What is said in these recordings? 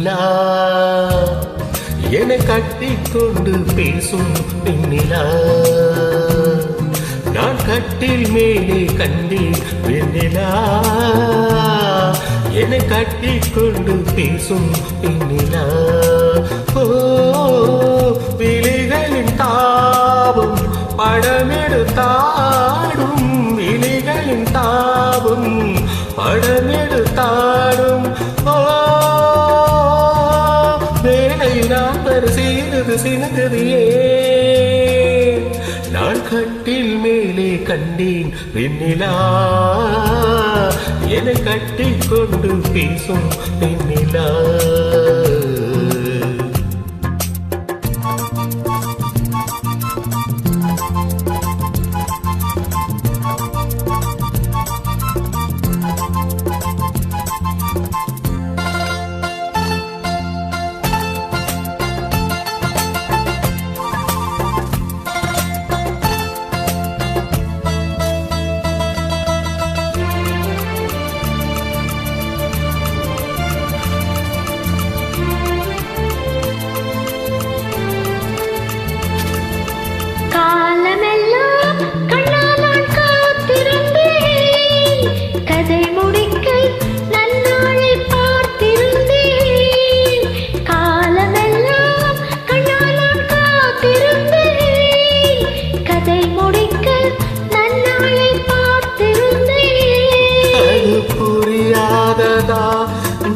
வெண்ணிலா என்னை கட்டிக்கொண்டு பேசும் வெண்ணிலா நான் கட்டில் மேலே கண்டேன் வெண்ணிலா என்னை கட்டிக்கொண்டு பேசும் வெண்ணிலா ஓ விழிகளின் தாபம் படமெடுத்தாடும் விழிகளின் தாபம் படமெடுத்தாடும் ஓ வேலை நான் பரிசீலது சினந்தது நான் கட்டில் மேலே கண்டேன் வெண்ணிலா என்னை கட்டிக்கொண்டு பேசும் வெண்ணிலா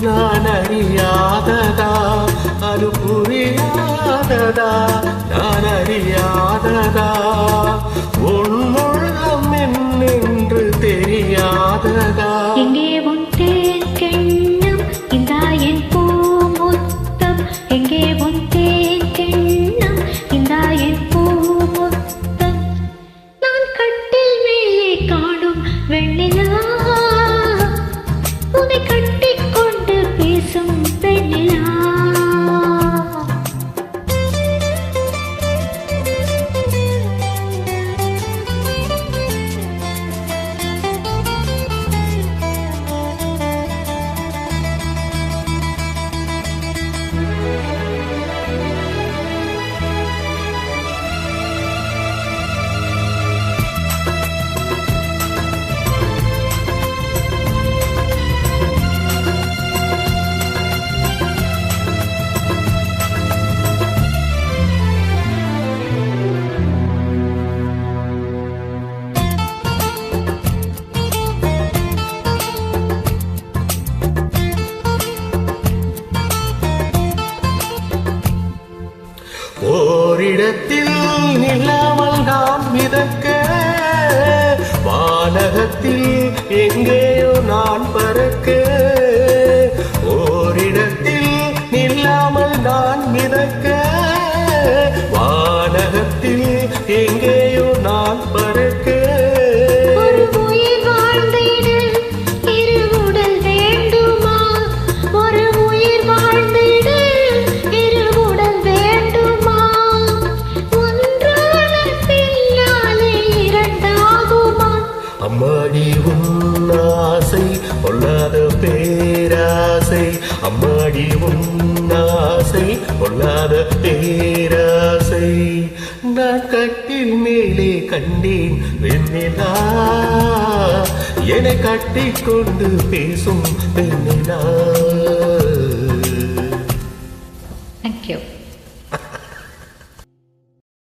நான் அறியாததா அது புரியாததா நான் அறியாததா உன்னுள்ளம் என்னென்று தெரியாததா எங்கே உன் தேன் கிண்ணம் இந்தா என் பூமுத்தம் எங்கே உன் தேன் கிண்ணம் இந்தா என் பூமுத்தம் நான் கட்டில் மேலே காணும் வெண்ணிலா உன்னை கட்டிக்கொண்டு பேசும் வெண்ணிலா ஓரிடத்தில் நில்லாமல் நான் மிதக்க வானகத்தில் எங்கேயோ நான் பறக்க ஓரிடத்தில் நில்லாமல் நான் மிதக்க வானகத்தில் எங்கேயோ நான் பறக்க அம்மாடி உன்னாசை பொல்லாத பேராசை அம்மாடி உன்னாசை பொல்லாத பேராசை நான் கட்டில் மேலே கண்டேன் வெண்ணிலா என்னை கட்டிக்கொண்டு பேசும் வெண்ணிலா